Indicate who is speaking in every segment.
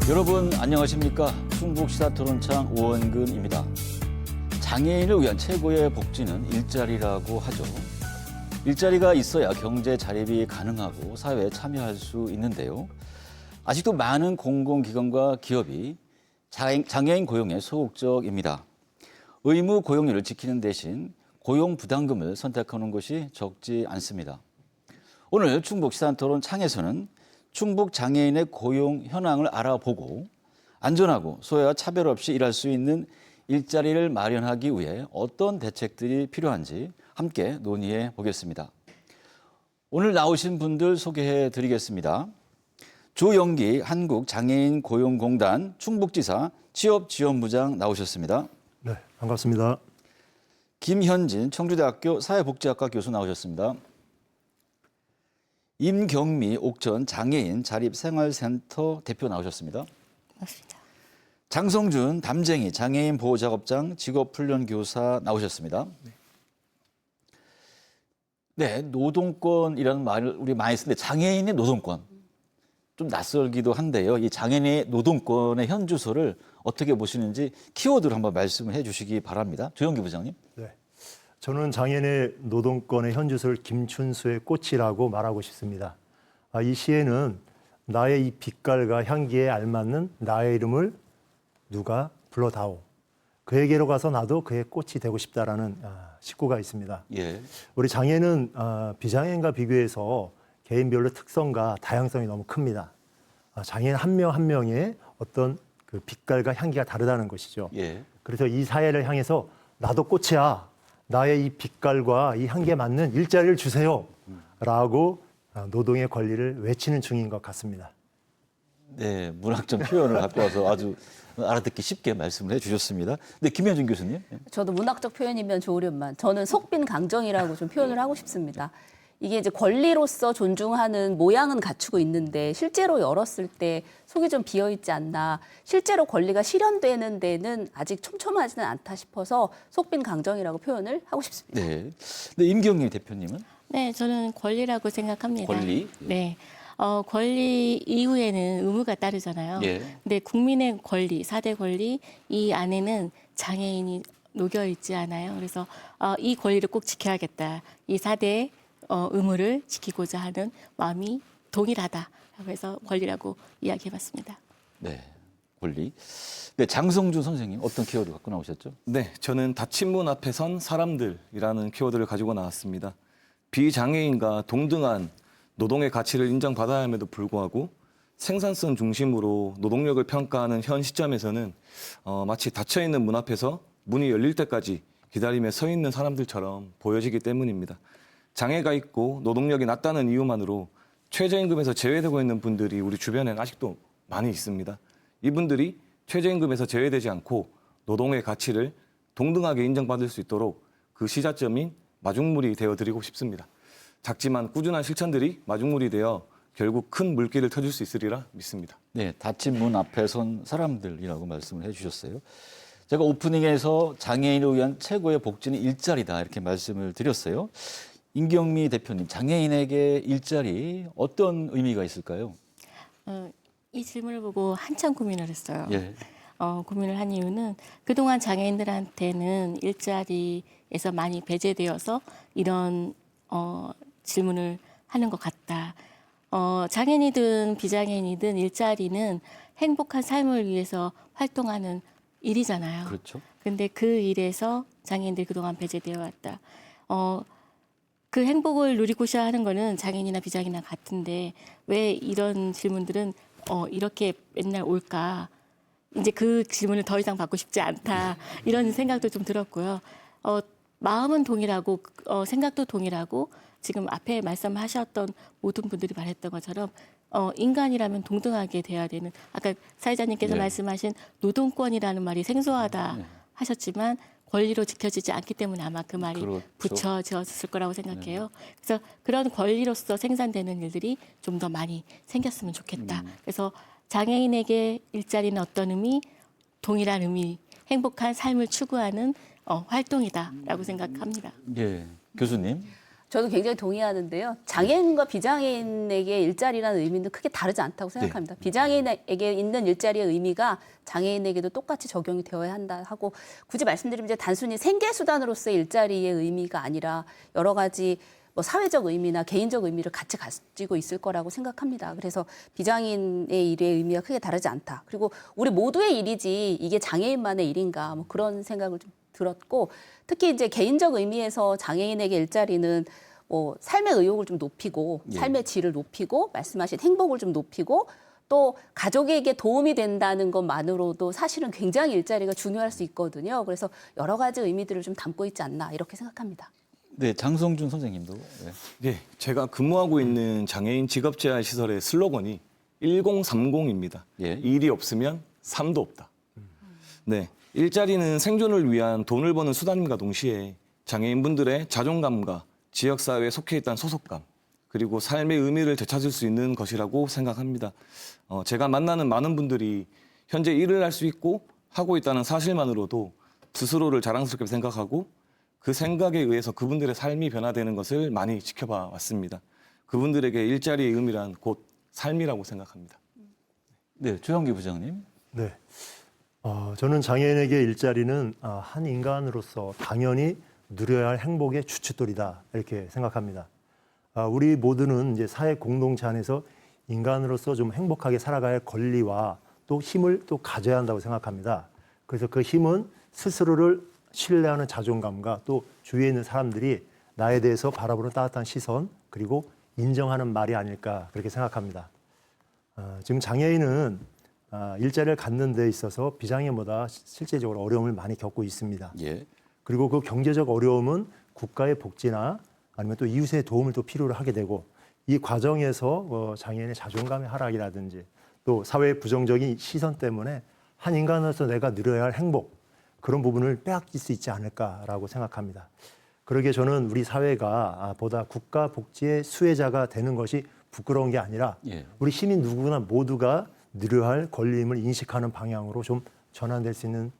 Speaker 1: 여러분 안녕하십니까? 충북 시사토론창 오원근입니다. 장애인을 위한 최고의 복지는 일자리라고 하죠. 일자리가 있어야 경제 자립이 가능하고 사회에 참여할 수 있는데요. 아직도 많은 공공기관과 기업이 장애인 고용에 소극적입니다. 의무 고용률을 지키는 대신 고용 부담금을 선택하는 것이 적지 않습니다. 오늘 충북 시사토론 창에서는 충북 장애인의 고용 현황을 알아보고 안전하고 소외와 차별 없이 일할 수 있는 일자리를 마련하기 위해 어떤 대책들이 필요한지 함께 논의해 보겠습니다. 오늘 나오신 분들 소개해 드리겠습니다. 조영기 한국장애인고용공단 충북지사 취업지원부장 나오셨습니다.
Speaker 2: 네, 반갑습니다.
Speaker 1: 김현진 청주대학교 사회복지학과 교수 나오셨습니다. 임경미 옥천 장애인 자립생활센터 대표 나오셨습니다.
Speaker 3: 맞습니다.
Speaker 1: 장성준 담쟁이 장애인 보호작업장 직업훈련교사 나오셨습니다. 네, 노동권이라는 말을 우리 많이 쓰는데 장애인의 노동권 좀 낯설기도 한데요. 이 장애인의 노동권의 현주소를 어떻게 보시는지 키워드로 한번 말씀을 해주시기 바랍니다. 조영기 부장님.
Speaker 2: 네, 저는 장애인의 노동권의 현주소를 김춘수의 꽃이라고 말하고 싶습니다. 이 시에는 나의 이 빛깔과 향기에 알맞는 나의 이름을 누가 불러다오. 그에게로 가서 나도 그의 꽃이 되고 싶다라는 식구가 있습니다.
Speaker 1: 예.
Speaker 2: 우리 장애인은 비장애인과 비교해서 개인별로 특성과 다양성이 너무 큽니다. 장애인 한 명 한 명의 어떤 그 빛깔과 향기가 다르다는 것이죠.
Speaker 1: 예.
Speaker 2: 그래서 이 사회를 향해서 나도 꽃이야. 나의 이 빛깔과 이 향기에 맞는 일자리를 주세요. 라고 노동의 권리를 외치는 중인 것 같습니다.
Speaker 1: 네, 문학적 표현을 갖고 와서 아주 알아듣기 쉽게 말씀을 해주셨습니다. 네, 김현준 교수님.
Speaker 3: 저도 문학적 표현이면 좋으련만 저는 속빈 강정이라고 좀 표현을 하고 싶습니다. 이게 이제 권리로서 존중하는 모양은 갖추고 있는데 실제로 열었을 때 속이 좀 비어 있지 않나. 실제로 권리가 실현되는 데는 아직 촘촘하지는 않다 싶어서 속빈 강정이라고 표현을 하고 싶습니다.
Speaker 1: 네. 네, 임경미 대표님은?
Speaker 4: 네, 저는 권리라고 생각합니다.
Speaker 1: 권리?
Speaker 4: 네. 권리 이후에는 의무가 따르잖아요.
Speaker 1: 예.
Speaker 4: 근데 국민의 권리, 4대 권리, 이 안에는 장애인이 녹여 있지 않아요. 그래서 이 권리를 꼭 지켜야겠다. 이 4대 의무를 지키고자 하는 마음이 동일하다라고 해서 권리라고 이야기해봤습니다.
Speaker 1: 네, 권리. 네, 장성준 선생님 어떤 키워드 갖고 나오셨죠?
Speaker 5: 네, 저는 닫힌 문 앞에 선 사람들이라는 키워드를 가지고 나왔습니다. 비장애인과 동등한 노동의 가치를 인정받아야 함에도 불구하고 생산성 중심으로 노동력을 평가하는 현 시점에서는 마치 닫혀있는 문 앞에서 문이 열릴 때까지 기다리며 서 있는 사람들처럼 보여지기 때문입니다. 장애가 있고 노동력이 낮다는 이유만으로 최저임금에서 제외되고 있는 분들이 우리 주변에는 아직도 많이 있습니다. 이분들이 최저임금에서 제외되지 않고 노동의 가치를 동등하게 인정받을 수 있도록 그 시작점인 마중물이 되어드리고 싶습니다. 작지만 꾸준한 실천들이 마중물이 되어 결국 큰 물길을 터줄 수 있으리라 믿습니다.
Speaker 1: 네, 닫힌 문 앞에 선 사람들이라고 말씀을 해주셨어요. 제가 오프닝에서 장애인을 위한 최고의 복지는 일자리다 이렇게 말씀을 드렸어요. 임경미 대표님, 장애인에게 일자리 어떤 의미가 있을까요?
Speaker 4: 이 질문을 보고 한참 고민을 했어요.
Speaker 1: 예.
Speaker 4: 고민을 한 이유는 그동안 장애인들한테는 일자리에서 많이 배제되어서 이런 질문을 하는 것 같다. 장애인이든 비장애인이든 일자리는 행복한 삶을 위해서 활동하는 일이잖아요.
Speaker 1: 그렇죠.
Speaker 4: 근데 그 일에서 장애인들이 그동안 배제되어 왔다. 그 행복을 누리고자 하는 거는 장애인이나 비장애인이나 같은데 왜 이런 질문들은 이렇게 맨날 올까? 이제 그 질문을 더 이상 받고 싶지 않다. 이런 생각도 좀 들었고요. 마음은 동일하고 생각도 동일하고 지금 앞에 말씀하셨던 모든 분들이 말했던 것처럼 인간이라면 동등하게 돼야 되는 아까 사회자님께서
Speaker 1: 네.
Speaker 4: 말씀하신 노동권이라는 말이 생소하다 하셨지만 권리로 지켜지지 않기 때문에 아마 그 말이
Speaker 1: 그렇죠.
Speaker 4: 붙여졌을 거라고 생각해요. 그래서 그런 권리로서 생산되는 일들이 좀 더 많이 생겼으면 좋겠다. 그래서 장애인에게 일자리는 어떤 의미, 동일한 의미, 행복한 삶을 추구하는 활동이다라고 생각합니다.
Speaker 1: 예, 교수님.
Speaker 3: 저도 굉장히 동의하는데요. 장애인과 비장애인에게 일자리라는 의미는 크게 다르지 않다고 생각합니다. 비장애인에게 있는 일자리의 의미가 장애인에게도 똑같이 적용이 되어야 한다 하고 굳이 말씀드리면 이제 단순히 생계수단으로서의 일자리의 의미가 아니라 여러 가지 뭐 사회적 의미나 개인적 의미를 같이 가지고 있을 거라고 생각합니다. 그래서 비장애인의 일의 의미가 크게 다르지 않다. 그리고 우리 모두의 일이지 이게 장애인만의 일인가 뭐 그런 생각을 좀 들었고 특히 이제 개인적 의미에서 장애인에게 일자리는 뭐 삶의 의욕을 좀 높이고 삶의 질을 높이고 말씀하신 행복을 좀 높이고 또 가족에게 도움이 된다는 것만으로도 사실은 굉장히 일자리가 중요할 수 있거든요. 그래서 여러 가지 의미들을 좀 담고 있지 않나 이렇게 생각합니다.
Speaker 1: 네, 장성준 선생님도. 네.
Speaker 5: 네, 제가 근무하고 있는 장애인 직업재활 시설의 슬로건이 1030입니다.
Speaker 1: 예.
Speaker 5: 일이 없으면 삶도 없다. 네, 일자리는 생존을 위한 돈을 버는 수단임과 동시에 장애인분들의 자존감과 지역사회에 속해 있다는 소속감, 그리고 삶의 의미를 되찾을 수 있는 것이라고 생각합니다. 제가 만나는 많은 분들이 현재 일을 할 수 있고 하고 있다는 사실만으로도 스스로를 자랑스럽게 생각하고 그 생각에 의해서 그분들의 삶이 변화되는 것을 많이 지켜봐 왔습니다. 그분들에게 일자리의 의미란 곧 삶이라고 생각합니다.
Speaker 1: 네, 조영기 부장님.
Speaker 2: 네. 저는 장애인에게 일자리는 한 인간으로서 당연히 누려야 할 행복의 주춧돌이다 이렇게 생각합니다. 우리 모두는 이제 사회 공동체 안에서 인간으로서 좀 행복하게 살아갈 권리와 또 힘을 또 가져야 한다고 생각합니다. 그래서 그 힘은 스스로를 신뢰하는 자존감과 또 주위에 있는 사람들이 나에 대해서 바라보는 따뜻한 시선 그리고 인정하는 말이 아닐까 그렇게 생각합니다. 지금 장애인은 일자리를 갖는 데 있어서 비장애인보다 실제적으로 어려움을 많이 겪고 있습니다.
Speaker 1: 예.
Speaker 2: 그리고 그 경제적 어려움은 국가의 복지나 아니면 또 이웃의 도움을 또 필요로 하게 되고 이 과정에서 장애인의 자존감의 하락이라든지 또 사회의 부정적인 시선 때문에 한 인간으로서 내가 누려야 할 행복 그런 부분을 빼앗길 수 있지 않을까라고 생각합니다. 그러기에 저는 우리 사회가 보다 국가 복지의 수혜자가 되는 것이 부끄러운 게 아니라
Speaker 1: 예.
Speaker 2: 우리 시민 누구나 모두가 누려야 할 권리임을 인식하는 방향으로 좀 전환될 수 있는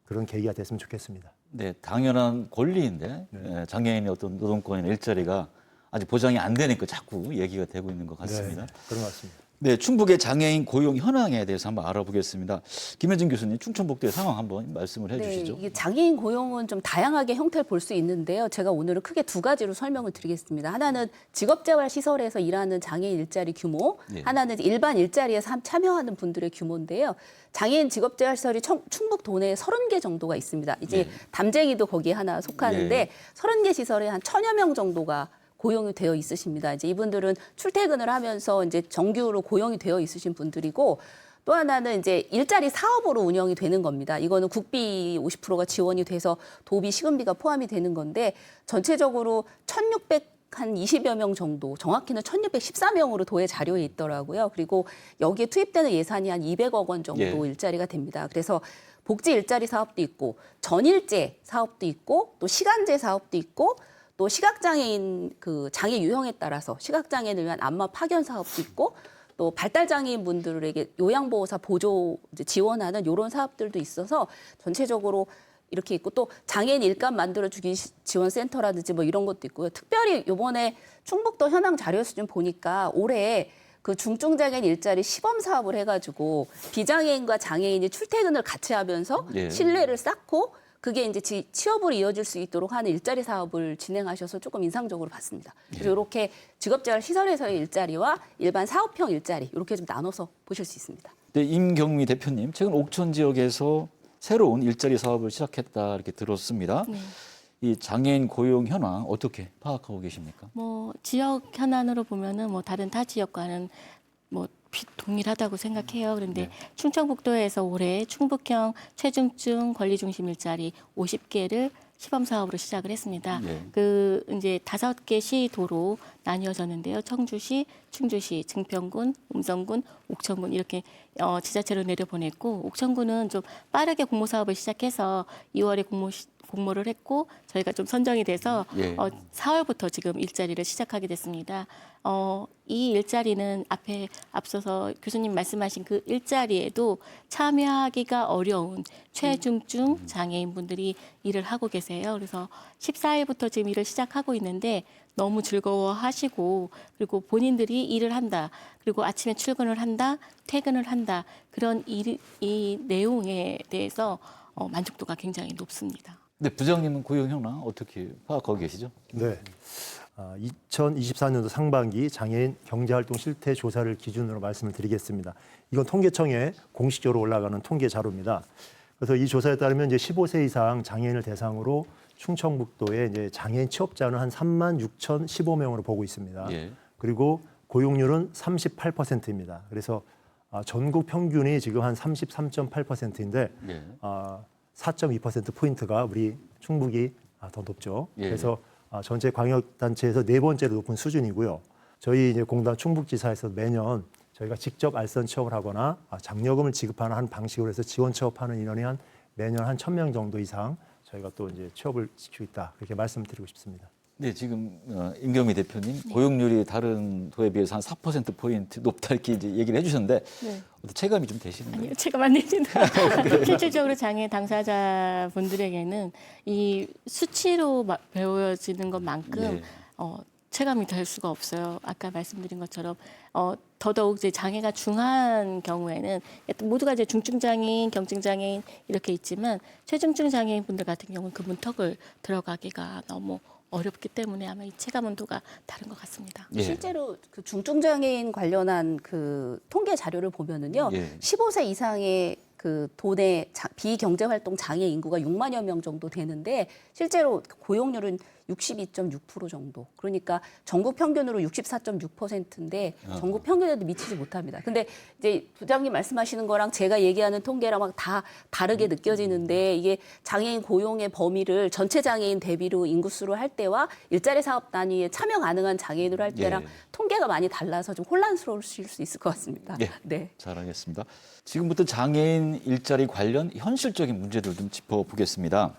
Speaker 2: 그런 계기가 됐으면 좋겠습니다.
Speaker 1: 네, 당연한 권리인데 예, 장애인의 어떤 노동권이나 일자리가 아직 보장이 안 되니까 자꾸 얘기가 되고 있는 것 같습니다.
Speaker 2: 네, 그런 것 같습니다.
Speaker 1: 네, 충북의 장애인 고용 현황에 대해서 한번 알아보겠습니다. 김현진 교수님, 충청북도의 상황 한번 말씀을 해주시죠.
Speaker 3: 네, 이게 장애인 고용은 좀 다양하게 형태를 볼 수 있는데요. 제가 오늘은 크게 두 가지로 설명을 드리겠습니다. 하나는 직업재활시설에서 일하는 장애인 일자리 규모,
Speaker 1: 네.
Speaker 3: 하나는 일반 일자리에 참여하는 분들의 규모인데요. 장애인 직업재활시설이 충북 도내에 30개 정도가 있습니다. 이제
Speaker 1: 네.
Speaker 3: 담쟁이도 거기에 하나 속하는데
Speaker 1: 네.
Speaker 3: 30개 시설에 한 1000여 명 정도가 고용이 되어 있으십니다. 이제 이분들은 출퇴근을 하면서 이제 정규로 고용이 되어 있으신 분들이고 또 하나는 이제 일자리 사업으로 운영이 되는 겁니다. 이거는 국비 50%가 지원이 돼서 도비 시급비가 포함이 되는 건데 전체적으로 1,600한 20여 명 정도, 정확히는 1,614명으로 도의 자료에 있더라고요. 그리고 여기에 투입되는 예산이 한 200억 원 정도
Speaker 1: 예.
Speaker 3: 일자리가 됩니다. 그래서 복지 일자리 사업도 있고 전일제 사업도 있고 또 시간제 사업도 있고 또 시각장애인 그 장애 유형에 따라서 시각장애인을 위한 안마 파견 사업도 있고 또 발달장애인 분들에게 요양보호사 보조 이제 지원하는 이런 사업들도 있어서 전체적으로 이렇게 있고 또 장애인 일감 만들어주기 지원센터라든지 뭐 이런 것도 있고요. 특별히 이번에 충북도 현황 자료에서 좀 보니까 올해 그 중증장애인 일자리 시범 사업을 해가지고 비장애인과 장애인이 출퇴근을 같이 하면서
Speaker 1: 예.
Speaker 3: 신뢰를 쌓고 그게 이제 취업으로 이어질 수 있도록 하는 일자리 사업을 진행하셔서 조금 인상적으로 봤습니다. 그래서 이렇게 직업재활 시설에서의 일자리와 일반 사업형 일자리 이렇게 좀 나눠서 보실 수 있습니다.
Speaker 1: 네, 임경미 대표님, 최근 옥천 지역에서 새로운 일자리 사업을 시작했다 이렇게 들었습니다.
Speaker 4: 네.
Speaker 1: 이 장애인 고용 현황 어떻게 파악하고 계십니까?
Speaker 4: 뭐 지역 현안으로 보면은 뭐 다른 타 지역과는 뭐 동일하다고 생각해요. 그런데
Speaker 1: 네.
Speaker 4: 충청북도에서 올해 충북형 최중증 권리중심 일자리 50개를 시범 사업으로 시작을 했습니다.
Speaker 1: 네.
Speaker 4: 그 이제 5개 시도로 나뉘어졌는데요. 청주시, 충주시, 증평군, 음성군, 옥천군 이렇게 지자체로 내려보냈고 옥천군은 좀 빠르게 공모 사업을 시작해서 2월에 공모를 했고 저희가 좀 선정이 돼서
Speaker 1: 예.
Speaker 4: 4월부터 지금 일자리를 시작하게 됐습니다. 이 일자리는 앞서서 교수님 말씀하신 그 일자리에도 참여하기가 어려운 최중증 장애인분들이 일을 하고 계세요. 그래서 14일부터 지금 일을 시작하고 있는데 너무 즐거워하시고 그리고 본인들이 일을 한다. 그리고 아침에 출근을 한다. 퇴근을 한다. 그런 이 내용에 대해서 만족도가 굉장히 높습니다.
Speaker 1: 근데 부장님은 고용 현황 어떻게 파악하고 계시죠?
Speaker 2: 네. 2024년도 상반기 장애인 경제활동 실태 조사를 기준으로 말씀을 드리겠습니다. 이건 통계청에 공식적으로 올라가는 통계 자료입니다. 그래서 이 조사에 따르면 이제 15세 이상 장애인을 대상으로 충청북도에 이제 장애인 취업자는 한 36,015명으로 보고 있습니다.
Speaker 1: 예.
Speaker 2: 그리고 고용률은 38%입니다. 그래서 전국 평균이 지금 한 33.8%인데
Speaker 1: 예.
Speaker 2: 4.2% 포인트가 우리 충북이 더 높죠.
Speaker 1: 예.
Speaker 2: 그래서 전체 광역단체에서 네 번째로 높은 수준이고요. 저희 이제 공단 충북지사에서 매년 저희가 직접 알선 취업을 하거나 장려금을 지급하는 한 방식으로 해서 지원 취업하는 인원이 한 매년 한 1,000명 정도 이상 저희가 또 이제 취업을 시키고 있다. 그렇게 말씀드리고 싶습니다.
Speaker 1: 네, 지금 임경미 대표님 고용률이 다른 도에 비해서 한 4%포인트 높다 이렇게 이제 얘기를 해주셨는데
Speaker 4: 네.
Speaker 1: 어떤 체감이 좀 되시는가요?
Speaker 4: 아니요, 제가 만듭니다. 실질적으로 장애 당사자분들에게는 이 수치로 배워지는 것만큼
Speaker 1: 예.
Speaker 4: 체감이 될 수가 없어요. 아까 말씀드린 것처럼 더더욱 이제 장애가 중한 경우에는 모두가 이제 중증 장애인, 경증 장애인 이렇게 있지만 최중증 장애인 분들 같은 경우는 그 문턱을 들어가기가 너무 어렵기 때문에 아마 이 체감 온도가 다른 것 같습니다.
Speaker 1: 예.
Speaker 3: 실제로 그 중증 장애인 관련한 그 통계 자료를 보면은요,
Speaker 1: 예.
Speaker 3: 15세 이상의 그 도내 비경제활동 장애 인구가 6만여 명 정도 되는데 실제로 고용률은 62.6% 정도. 그러니까 전국 평균으로 64.6%인데 전국 평균에도 미치지 못합니다. 근데 이제 부장님 말씀하시는 거랑 제가 얘기하는 통계랑 막 다 다르게 느껴지는데 이게 장애인 고용의 범위를 전체 장애인 대비로 인구수로 할 때와 일자리 사업 단위에 참여 가능한 장애인으로 할 때랑
Speaker 1: 예.
Speaker 3: 통계가 많이 달라서 좀 혼란스러우실 수 있을 것 같습니다.
Speaker 1: 예.
Speaker 3: 네.
Speaker 1: 잘 알겠습니다. 지금부터 장애인 일자리 관련 현실적인 문제들 좀 짚어보겠습니다.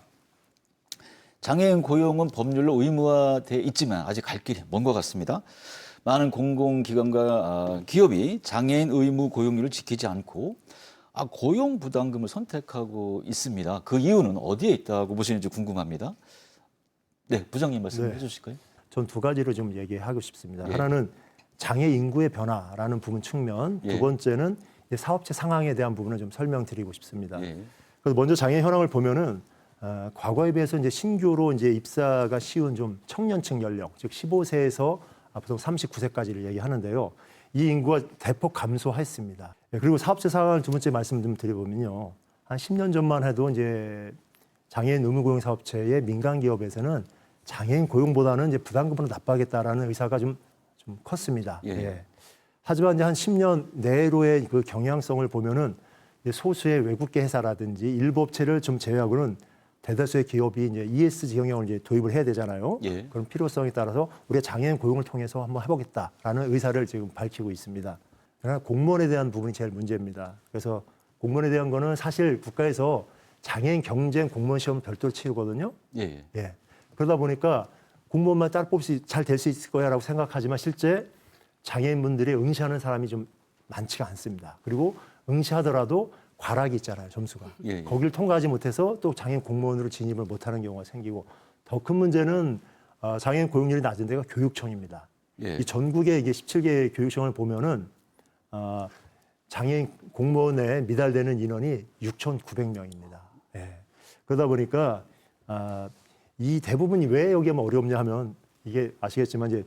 Speaker 1: 장애인 고용은 법률로 의무화돼 있지만 아직 갈 길이 먼 것 같습니다. 많은 공공기관과 기업이 장애인 의무 고용률을 지키지 않고 고용 부담금을 선택하고 있습니다. 그 이유는 어디에 있다고 보시는지 궁금합니다. 네, 부장님 말씀해
Speaker 2: 네.
Speaker 1: 주실까요?
Speaker 2: 전 두 가지로 좀 얘기하고 싶습니다.
Speaker 1: 예.
Speaker 2: 하나는 장애 인구의 변화라는 부분 측면,
Speaker 1: 예.
Speaker 2: 두 번째는 이제 사업체 상황에 대한 부분을 좀 설명드리고 싶습니다.
Speaker 1: 예.
Speaker 2: 그래서 먼저 장애 현황을 보면은 과거에 비해서 이제 신규로 이제 입사가 쉬운 좀 청년층 연령, 즉 15세에서 보통 39세까지를 얘기하는데요. 이 인구가 대폭 감소했습니다. 그리고 사업체 상황을 두 번째 말씀 좀 드려보면요. 한 10년 전만 해도 이제 장애인 의무고용 사업체의 민간 기업에서는 장애인 고용보다는 이제 부담금으로 납부하겠다라는 의사가 좀 컸습니다.
Speaker 1: 예.
Speaker 2: 예. 하지만 이제 한 10년 내로의 그 경향성을 보면은 이제 소수의 외국계 회사라든지 일부 업체를 좀 제외하고는 대다수의 기업이 이제 ESG 경영을 이제 도입을 해야 되잖아요.
Speaker 1: 예.
Speaker 2: 그런 필요성에 따라서 우리가 장애인 고용을 통해서 한번 해보겠다라는 의사를 지금 밝히고 있습니다. 그러나 공무원에 대한 부분이 제일 문제입니다. 그래서 공무원에 대한 거는 사실 국가에서 장애인 경쟁 공무원 시험 별도로 치르거든요.
Speaker 1: 예.
Speaker 2: 예. 그러다 보니까 공무원만 따로 뽑지 잘 될 수 있을 거야라고 생각하지만 실제 장애인분들이 응시하는 사람이 좀 많지가 않습니다. 그리고 응시하더라도 과락이 있잖아요, 점수가.
Speaker 1: 예, 예.
Speaker 2: 거기를 통과하지 못해서 또 장애인 공무원으로 진입을 못하는 경우가 생기고 더 큰 문제는 장애인 고용률이 낮은 데가 교육청입니다.
Speaker 1: 예.
Speaker 2: 이 전국의 이게 17개 교육청을 보면은 장애인 공무원에 미달되는 인원이 6,900명입니다. 예. 그러다 보니까 이 대부분이 왜 여기에 어렵냐 하면 이게 아시겠지만 이제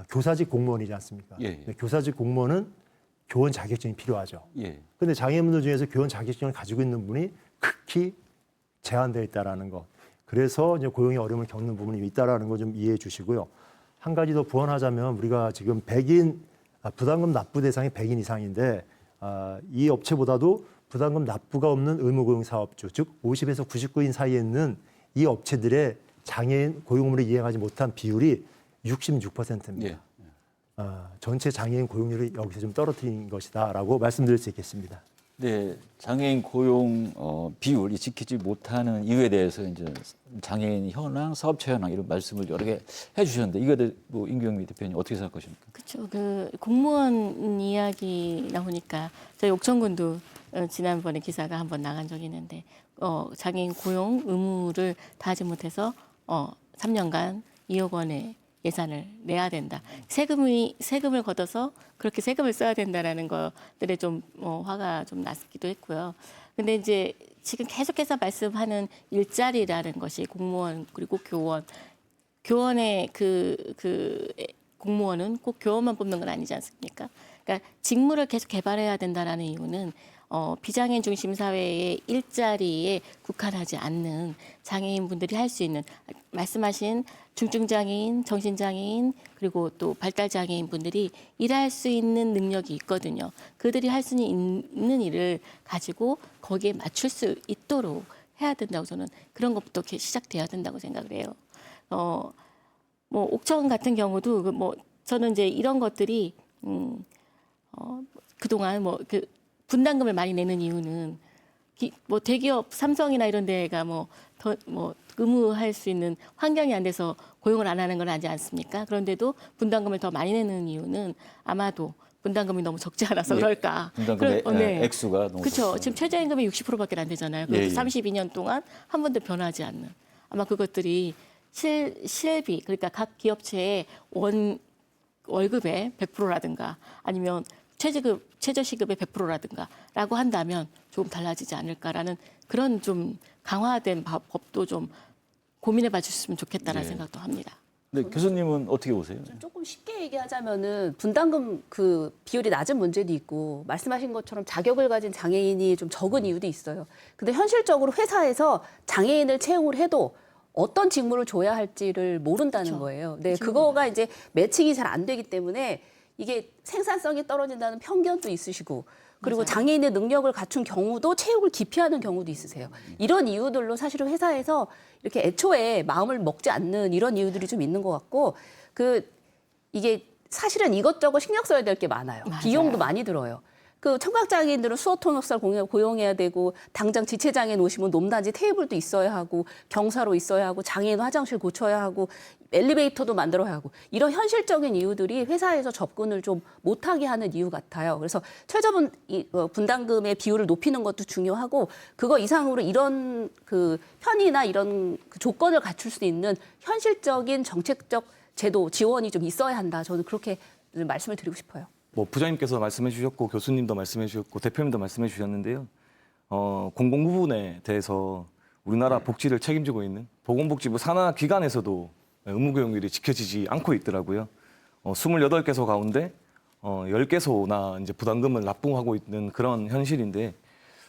Speaker 2: 교사직 공무원이지 않습니까?
Speaker 1: 예.
Speaker 2: 교사직 공무원은 교원 자격증이 필요하죠.
Speaker 1: 예.
Speaker 2: 그런데 장애인분들 중에서 교원 자격증을 가지고 있는 분이 극히 제한되어 있다라는 것. 그래서 이제 고용의 어려움을 겪는 부분이 있다라는 거 좀 이해해 주시고요. 한 가지 더 부언하자면 우리가 지금 부담금 납부 대상이 100인 이상인데 이 업체보다도 부담금 납부가 없는 의무고용 사업주, 즉 50에서 99인 사이에 있는 이 업체들의 장애인 고용 의무를 이행하지 못한 비율이 66%입니다.
Speaker 1: 예.
Speaker 2: 전체 장애인 고용률을 여기서 좀 떨어뜨린 것이다라고 말씀드릴 수 있겠습니다.
Speaker 1: 네, 장애인 고용 비율이 지키지 못하는 이유에 대해서 이제 장애인 현황, 사업체 현황 이런 말씀을 여러 개 해주셨는데 이거에 대해 뭐 임경미 대표님 어떻게 생각하십니까?
Speaker 4: 그렇죠. 그 공무원 이야기 나오니까 저희 옥천군도 지난번에 기사가 한번 나간 적이 있는데 장애인 고용 의무를 다하지 못해서 3년간 2억 원의 예산을 내야 된다. 세금을 걷어서 그렇게 세금을 써야 된다라는 것들에 좀 화가 좀 났기도 했고요. 근데 이제 지금 계속해서 말씀하는 일자리라는 것이 공무원 그리고 교원의 그 공무원은 꼭 교원만 뽑는 건 아니지 않습니까? 그러니까 직무를 계속 개발해야 된다라는 이유는 비장애인 중심 사회의 일자리에 국한하지 않는 장애인분들이 할 수 있는 말씀하신 중증장애인, 정신장애인 그리고 또 발달장애인 분들이 일할 수 있는 능력이 있거든요. 그들이 할 수 있는 일을 가지고 거기에 맞출 수 있도록 해야 된다고 저는 그런 것부터 시작돼야 된다고 생각을 해요. 뭐 옥천 같은 경우도 저는 이제 이런 것들이 그동안 그 분담금을 많이 내는 이유는 대기업 삼성이나 이런 데가 의무할 수 있는 환경이 안 돼서 고용을 안 하는 건 아니지 않습니까? 그런데도 분담금을 더 많이 내는 이유는 아마도 분담금이 너무 적지 않아서 그럴까.
Speaker 1: 분담금의 액수가 너무
Speaker 4: 그렇죠.
Speaker 1: 적죠.
Speaker 4: 지금 최저임금이 60%밖에 안 되잖아요. 그래서 32년 동안 한 번도 변하지 않는. 아마 그것들이 실비 그러니까 각 기업체의 월급의 100%라든가 아니면 최저시급의 100%라든가라고 한다면 조금 달라지지 않을까라는 그런 좀 강화된 법도 좀 고민해봐 주셨으면 좋겠다라는 생각도 합니다.
Speaker 1: 네, 교수님은 어떻게 보세요?
Speaker 3: 조금 쉽게 얘기하자면은 분담금 그 비율이 낮은 문제도 있고 말씀하신 것처럼 자격을 가진 장애인이 좀 적은 이유도 있어요. 근데 현실적으로 회사에서 장애인을 채용을 해도 어떤 직무를 줘야 할지를 모른다는
Speaker 4: 그렇죠.
Speaker 3: 거예요. 네, 그거가 이제 매칭이 잘 안 되기 때문에 이게 생산성이 떨어진다는 편견도 있으시고 그리고
Speaker 4: 맞아요.
Speaker 3: 장애인의 능력을 갖춘 경우도 채용을 기피하는 경우도 있으세요. 이런 이유들로 사실은 회사에서 이렇게 애초에 마음을 먹지 않는 이런 이유들이 좀 있는 것 같고 이게 사실은 이것저것 신경 써야 될 게 많아요.
Speaker 4: 맞아요.
Speaker 3: 비용도 많이 들어요. 그 청각장애인들은 수어통역사를 고용해야 되고 당장 지체장애인 오시면 놈단지 테이블도 있어야 하고 경사로 있어야 하고 장애인 화장실 고쳐야 하고 엘리베이터도 만들어야 하고 이런 현실적인 이유들이 회사에서 접근을 좀 못하게 하는 이유 같아요. 그래서 분담금의 비율을 높이는 것도 중요하고 그거 이상으로 이런 그 편의나 이런 그 조건을 갖출 수 있는 현실적인 정책적 제도 지원이 좀 있어야 한다. 저는 그렇게 말씀을 드리고 싶어요.
Speaker 5: 부장님께서 말씀해 주셨고 교수님도 말씀해 주셨고 대표님도 말씀해 주셨는데요. 공공 부분에 대해서 우리나라 복지를 책임지고 있는 보건복지부 산하 기관에서도 의무교육률이 지켜지지 않고 있더라고요. 28개소 가운데 10개소나 이제 부담금을 납부하고 있는 그런 현실인데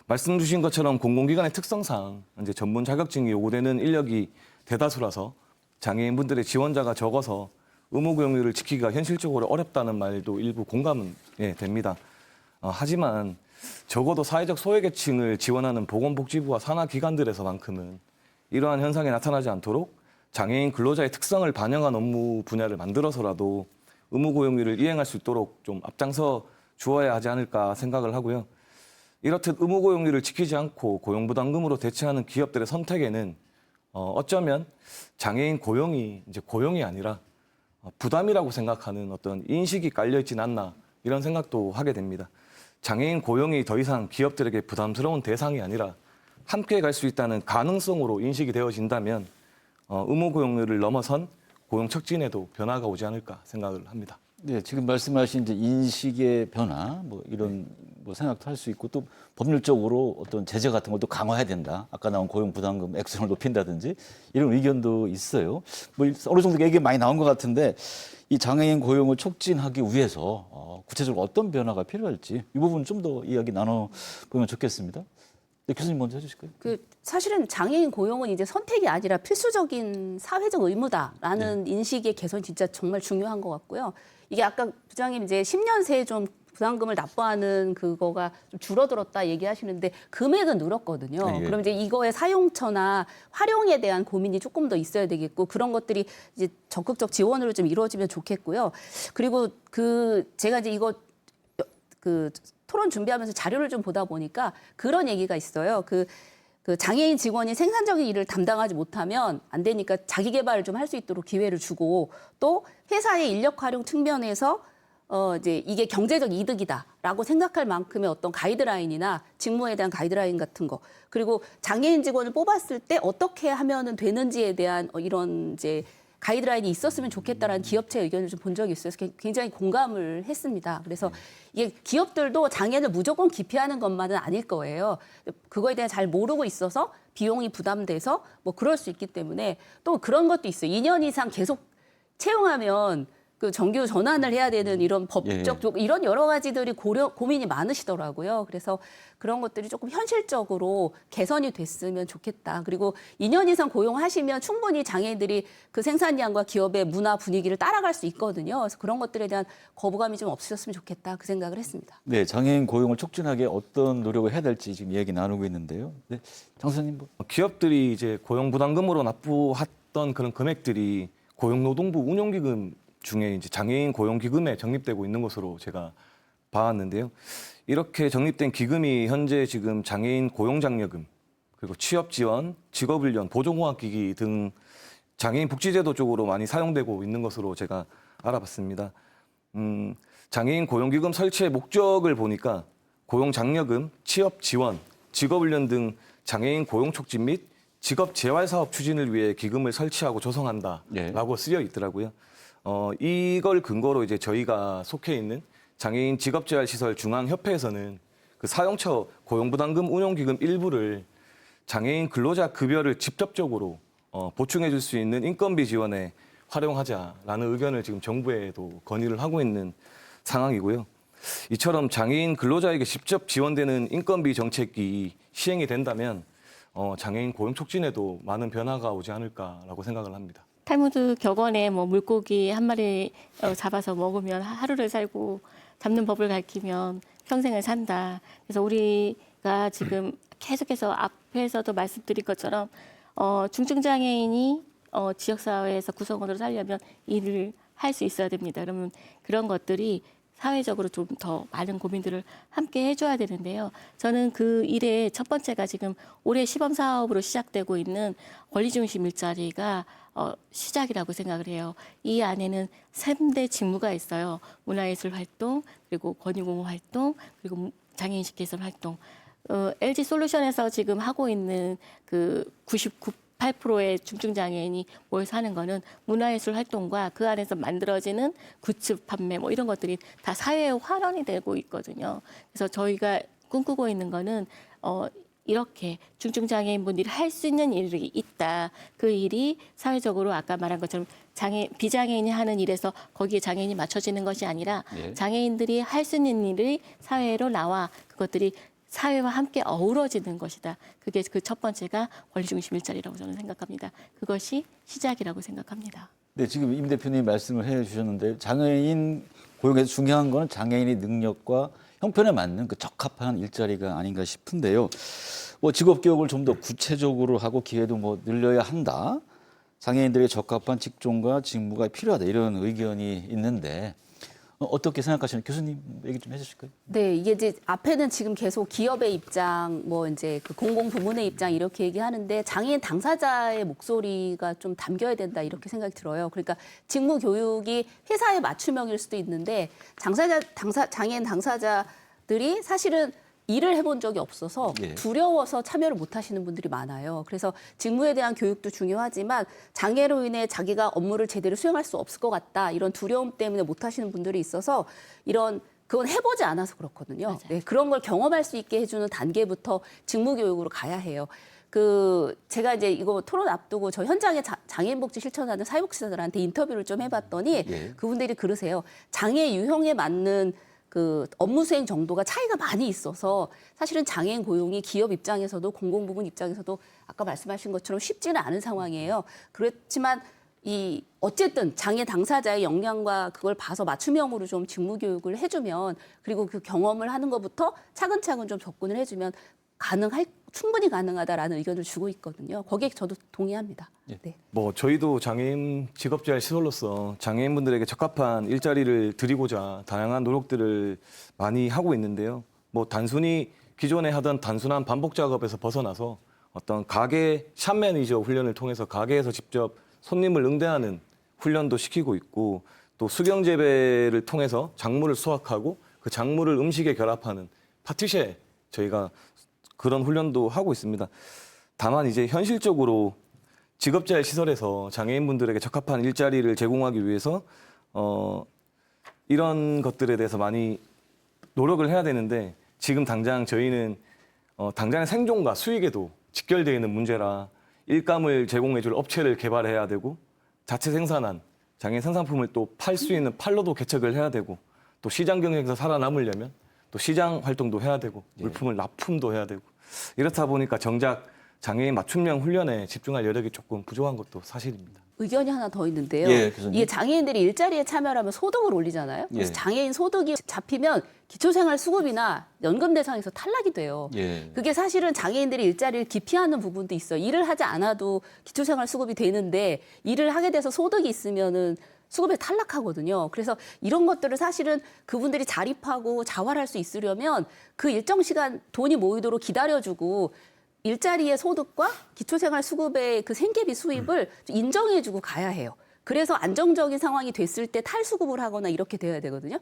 Speaker 5: 말씀 주신 것처럼 공공기관의 특성상 이제 전문 자격증이 요구되는 인력이 대다수라서 장애인분들의 지원자가 적어서 의무교육률을 지키기가 현실적으로 어렵다는 말도 일부 공감은 됩니다. 하지만 적어도 사회적 소외계층을 지원하는 보건복지부와 산하기관들에서만큼은 이러한 현상이 나타나지 않도록 장애인 근로자의 특성을 반영한 업무 분야를 만들어서라도 의무고용률을 이행할 수 있도록 좀 앞장서 주어야 하지 않을까 생각을 하고요. 이렇듯 의무고용률을 지키지 않고 고용부담금으로 대체하는 기업들의 선택에는 어쩌면 장애인 고용이 이제 고용이 아니라 부담이라고 생각하는 어떤 인식이 깔려있진 않나 이런 생각도 하게 됩니다. 장애인 고용이 더 이상 기업들에게 부담스러운 대상이 아니라 함께 갈 수 있다는 가능성으로 인식이 되어진다면 의무고용률을 넘어선 고용 촉진에도 변화가 오지 않을까 생각을 합니다.
Speaker 1: 네, 지금 말씀하신 이제 인식의 변화, 이런 생각도 할 수 있고 또 법률적으로 어떤 제재 같은 것도 강화해야 된다. 아까 나온 고용 부담금 액수를 높인다든지 이런 의견도 있어요. 어느 정도 얘기 많이 나온 것 같은데 이 장애인 고용을 촉진하기 위해서 구체적으로 어떤 변화가 필요할지 이 부분 좀 더 이야기 나눠보면 좋겠습니다. 네, 교수님 먼저 해주실까요?
Speaker 3: 사실은 장애인 고용은 이제 선택이 아니라 필수적인 사회적 의무다라는 인식의 개선이 진짜 정말 중요한 것 같고요. 이게 아까 부장님 이제 10년 새에 좀 부담금을 납부하는 그거가 좀 줄어들었다 얘기하시는데 금액은 늘었거든요.
Speaker 1: 예.
Speaker 3: 그럼 이제 이거의 사용처나 활용에 대한 고민이 조금 더 있어야 되겠고 그런 것들이 이제 적극적 지원으로 좀 이루어지면 좋겠고요. 그리고 제가 이제 이거 그 토론 준비하면서 자료를 좀 보다 보니까 그런 얘기가 있어요. 그 장애인 직원이 생산적인 일을 담당하지 못하면 안 되니까 자기 개발을 좀 할 수 있도록 기회를 주고 또 회사의 인력 활용 측면에서 이제 이게 경제적 이득이다라고 생각할 만큼의 어떤 가이드라인이나 직무에 대한 가이드라인 같은 거 그리고 장애인 직원을 뽑았을 때 어떻게 하면은 되는지에 대한 이런 이제 가이드라인이 있었으면 좋겠다라는 기업체 의견을 좀 본 적이 있어서 굉장히 공감을 했습니다. 그래서 이게 기업들도 장애인을 무조건 기피하는 것만은 아닐 거예요. 그거에 대해 잘 모르고 있어서 비용이 부담돼서 뭐 그럴 수 있기 때문에 또 그런 것도 있어요. 2년 이상 계속 채용하면 그 정규 전환을 해야 되는 이런 법적 이런 여러 가지들이 고민이 많으시더라고요. 그래서 그런 것들이 조금 현실적으로 개선이 됐으면 좋겠다. 그리고 2년 이상 고용하시면 충분히 장애인들이 그 생산량과 기업의 문화 분위기를 따라갈 수 있거든요. 그래서 그런 것들에 대한 거부감이 좀 없으셨으면 좋겠다. 그 생각을 했습니다.
Speaker 1: 네, 장애인 고용을 촉진하게 어떤 노력을 해야 될지 지금 이야기 나누고 있는데요. 네, 장 선생님.
Speaker 5: 기업들이 이제 고용부담금으로 납부했던 그런 금액들이 고용노동부 운용기금 중에 이제 장애인 고용기금에 적립되고 있는 것으로 제가 봐왔는데요. 이렇게 적립된 기금이 현재 지금 장애인 고용장려금, 그리고 취업지원, 직업훈련, 보조공학기기 등 장애인 복지제도 쪽으로 많이 사용되고 있는 것으로 제가 알아봤습니다. 장애인 고용기금 설치의 목적을 보니까 고용장려금, 취업지원, 직업훈련 등 장애인 고용촉진 및 직업재활사업 추진을 위해 기금을 설치하고 조성한다라고 쓰여 있더라고요. 이걸 근거로 이제 저희가 속해 있는 장애인 직업재활시설 중앙협회에서는 그 사용처 고용부담금 운용기금 일부를 장애인 근로자 급여를 직접적으로 보충해 줄 수 있는 인건비 지원에 활용하자라는 의견을 지금 정부에도 건의를 하고 있는 상황이고요. 이처럼 장애인 근로자에게 직접 지원되는 인건비 정책이 시행이 된다면 장애인 고용 촉진에도 많은 변화가 오지 않을까라고 생각을 합니다.
Speaker 4: 탈무드 격언에 뭐 물고기 한 마리 잡아서 먹으면 하루를 살고 잡는 법을 가르치면 평생을 산다. 그래서 우리가 지금 계속해서 앞에서도 말씀드린 것처럼 중증장애인이 지역사회에서 구성원으로 살려면 일을 할 수 있어야 됩니다. 그러면 그런 것들이 사회적으로 좀 더 많은 고민들을 함께 해줘야 되는데요. 저는 그 일의 첫 번째가 지금 올해 시범 사업으로 시작되고 있는 권리중심 일자리가 시작이라고 생각을 해요. 이 안에는 3대 직무가 있어요. 문화예술 활동, 그리고 권익공무 활동, 그리고 장애인식 개선 활동. LG 솔루션에서 지금 하고 있는 그 98%의 중증장애인이 모여서 하는 거는 문화예술 활동과 그 안에서 만들어지는 굿즈 판매 뭐 이런 것들이 다 사회에 환원이 되고 있거든요. 그래서 저희가 꿈꾸고 있는 거는 이렇게 중증장애인분들이 할 수 있는 일이 있다. 그 일이 사회적으로 아까 말한 것처럼 비장애인이 하는 일에서 거기에 장애인이 맞춰지는 것이 아니라 장애인들이 할 수 있는 일이 사회로 나와 그것들이 사회와 함께 어우러지는 것이다. 그게 그 첫 번째가 권리중심 일자리라고 저는 생각합니다. 그것이 시작이라고 생각합니다.
Speaker 1: 네, 지금 임 대표님 말씀을 해 주셨는데 장애인 고용에서 중요한 거는 장애인의 능력과 형편에 맞는 그 적합한 일자리가 아닌가 싶은데요. 뭐 직업 교육을 좀 더 구체적으로 하고 기회도 뭐 늘려야 한다. 장애인들에게 적합한 직종과 직무가 필요하다. 이런 의견이 있는데 어떻게 생각하시는 교수님 얘기 좀 해주실까요?
Speaker 3: 네, 이게 이제 앞에는 지금 계속 기업의 입장, 뭐 이제 그 공공 부문의 입장 이렇게 얘기하는데 장애인 당사자의 목소리가 좀 담겨야 된다 이렇게 생각이 들어요. 그러니까 직무 교육이 회사의 맞춤형일 수도 있는데 장애인 당사자들이 사실은 일을 해본 적이 없어서 두려워서 참여를 못 하시는 분들이 많아요. 그래서 직무에 대한 교육도 중요하지만 장애로 인해 자기가 업무를 제대로 수행할 수 없을 것 같다. 이런 두려움 때문에 못 하시는 분들이 있어서 그건 해보지 않아서 그렇거든요. 네, 그런 걸 경험할 수 있게 해주는 단계부터 직무 교육으로 가야 해요. 제가 이제 이거 토론 앞두고 저 현장에 장애인 복지 실천하는 사회복지사들한테 인터뷰를 좀 해봤더니 그분들이 그러세요. 장애 유형에 맞는 그 업무 수행 정도가 차이가 많이 있어서 사실은 장애인 고용이 기업 입장에서도 공공부문 입장에서도 아까 말씀하신 것처럼 쉽지는 않은 상황이에요. 그렇지만 어쨌든 장애 당사자의 역량과 그걸 봐서 맞춤형으로 좀 직무 교육을 해주면 그리고 그 경험을 하는 것부터 차근차근 좀 접근을 해주면 충분히 가능하다라는 의견을 주고 있거든요. 거기에 저도 동의합니다.
Speaker 1: 예.
Speaker 3: 네.
Speaker 5: 뭐 저희도 장애인 직업재활 시설로서 장애인분들에게 적합한 일자리를 드리고자 다양한 노력들을 많이 하고 있는데요. 뭐 단순히 기존에 하던 단순한 반복 작업에서 벗어나서 어떤 가게 샵 매니저 훈련을 통해서 가게에서 직접 손님을 응대하는 훈련도 시키고 있고, 또 수경 재배를 통해서 작물을 수확하고 그 작물을 음식에 결합하는 파티쉐 저희가 그런 훈련도 하고 있습니다. 다만 이제 현실적으로 직업재활 시설에서 장애인분들에게 적합한 일자리를 제공하기 위해서 이런 것들에 대해서 많이 노력을 해야 되는데, 지금 당장 저희는 당장의 생존과 수익에도 직결되어 있는 문제라 일감을 제공해줄 업체를 개발해야 되고, 자체 생산한 장애인 생산품을 또 팔 수 있는 판로도 개척을 해야 되고, 또 시장 경쟁에서 살아남으려면 또 시장 활동도 해야 되고, 물품을 납품도 해야 되고, 이렇다 보니까 정작 장애인 맞춤형 훈련에 집중할 여력이 조금 부족한 것도 사실입니다.
Speaker 3: 의견이 하나 더 있는데요.
Speaker 1: 예, 교수님.
Speaker 3: 이게 장애인들이 일자리에 참여하면 소득을 올리잖아요. 그래서
Speaker 1: 예.
Speaker 3: 장애인 소득이 잡히면 기초생활수급이나 연금 대상에서 탈락이 돼요.
Speaker 1: 예.
Speaker 3: 그게 사실은 장애인들이 일자리를 기피하는 부분도 있어요. 일을 하지 않아도 기초생활수급이 되는데 일을 하게 돼서 소득이 있으면은 수급에 탈락하거든요. 그래서 이런 것들을 사실은 그분들이 자립하고 자활할 수 있으려면 그 일정 시간 돈이 모이도록 기다려주고 일자리의 소득과 기초생활수급의 그 생계비 수입을 좀 인정해주고 가야 해요. 그래서 안정적인 상황이 됐을 때 탈수급을 하거나 이렇게 돼야 되거든요.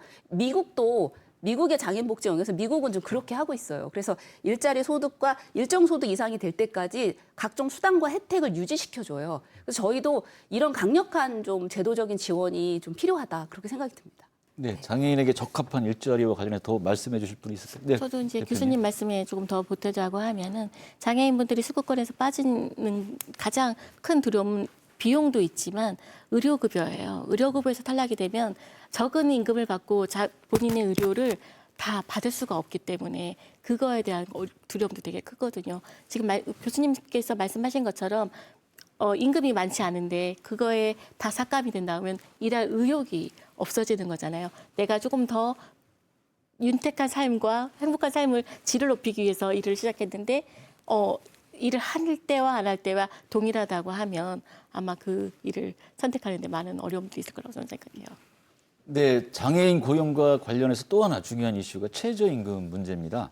Speaker 3: 미국의 장애인복지원에서 미국은 좀 그렇게 하고 있어요. 그래서 일자리 소득과 일정 소득 이상이 될 때까지 각종 수당과 혜택을 유지시켜줘요. 그래서 저희도 이런 강력한 좀 제도적인 지원이 좀 필요하다 그렇게 생각이 듭니다.
Speaker 1: 네, 장애인에게 적합한 일자리와 관련해 더 말씀해 주실 분이 있으세요? 네,
Speaker 4: 저도 이제
Speaker 1: 대표님.
Speaker 4: 교수님 말씀에 조금 더 보태자고 하면은 장애인분들이 수급권에서 빠지는 가장 큰 두려움은 비용도 있지만 의료급여예요. 의료급여에서 탈락이 되면 적은 임금을 받고 본인의 의료를 다 받을 수가 없기 때문에 그거에 대한 두려움도 되게 크거든요. 지금 교수님께서 말씀하신 것처럼 임금이 많지 않은데 그거에 다 삭감이 된다면 일할 의욕이 없어지는 거잖아요. 내가 조금 더 윤택한 삶과 행복한 삶을 질을 높이기 위해서 일을 시작했는데 일을 할 때와 안 할 때와 동일하다고 하면 아마 그 일을 선택하는 데 많은 어려움도 있을 거라고 저는 생각해요.
Speaker 1: 네, 장애인 고용과 관련해서 또 하나 중요한 이슈가 최저임금 문제입니다.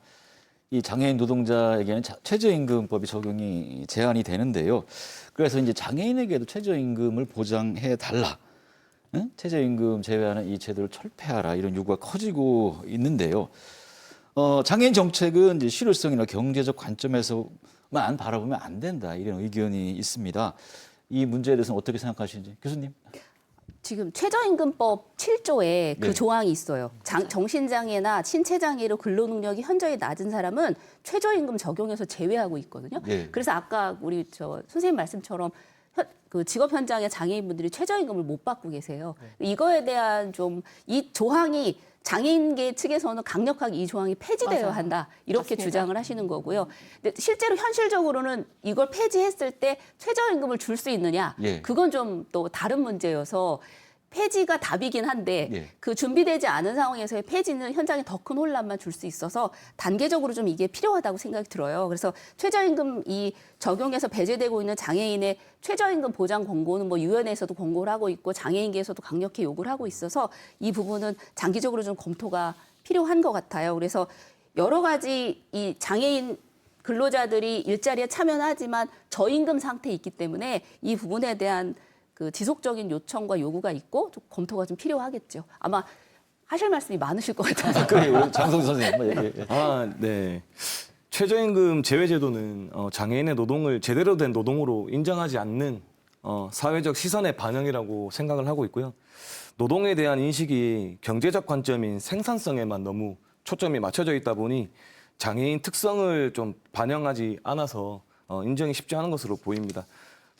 Speaker 1: 이 장애인 노동자에게는 최저임금법이 적용이 제한이 되는데요. 그래서 이제 장애인에게도 최저임금을 보장해 달라. 응? 최저임금 제외하는 이 제도를 철폐하라. 이런 요구가 커지고 있는데요. 장애인 정책은 이제 실효성이나 경제적 관점에서만 바라보면 안 된다. 이런 의견이 있습니다. 이 문제에 대해서는 어떻게 생각하시는지 교수님?
Speaker 3: 지금 최저임금법 7조에 그
Speaker 1: 네.
Speaker 3: 조항이 있어요. 정신장애나 신체장애로 근로능력이 현저히 낮은 사람은 최저임금 적용에서 제외하고 있거든요.
Speaker 1: 네.
Speaker 3: 그래서 아까 우리 선생님 말씀처럼 그 직업 현장의 장애인분들이 최저임금을 못 받고 계세요. 이거에 대한 좀 이 조항이 장애인계 측에서는 강력하게 이 조항이 폐지되어야
Speaker 4: 맞아요.
Speaker 3: 한다 이렇게
Speaker 4: 맞습니다.
Speaker 3: 주장을 하시는 거고요. 근데 실제로 현실적으로는 이걸 폐지했을 때 최저임금을 줄 수 있느냐?
Speaker 1: 예.
Speaker 3: 그건 좀 또 다른 문제여서 폐지가 답이긴 한데
Speaker 1: 예.
Speaker 3: 그 준비되지 않은 상황에서의 폐지는 현장에 더 큰 혼란만 줄 수 있어서 단계적으로 좀 이게 필요하다고 생각이 들어요. 그래서 최저임금 이 적용에서 배제되고 있는 장애인의 최저임금 보장 권고는 뭐 유엔에서도 권고를 하고 있고 장애인계에서도 강력히 요구를 하고 있어서 이 부분은 장기적으로 좀 검토가 필요한 것 같아요. 그래서 여러 가지 이 장애인 근로자들이 일자리에 참여는 하지만 저임금 상태에 있기 때문에 이 부분에 대한 그 지속적인 요청과 요구가 있고 좀 검토가 좀 필요하겠죠. 아마 하실 말씀이 많으실 것 같아서.
Speaker 1: 그래, 우리 장성 선생님 한번 얘기해.
Speaker 5: 네. 최저임금 제외제도는 장애인의 노동을 제대로 된 노동으로 인정하지 않는 사회적 시선의 반영이라고 생각을 하고 있고요. 노동에 대한 인식이 경제적 관점인 생산성에만 너무 초점이 맞춰져 있다 보니 장애인 특성을 좀 반영하지 않아서 인정이 쉽지 않은 것으로 보입니다.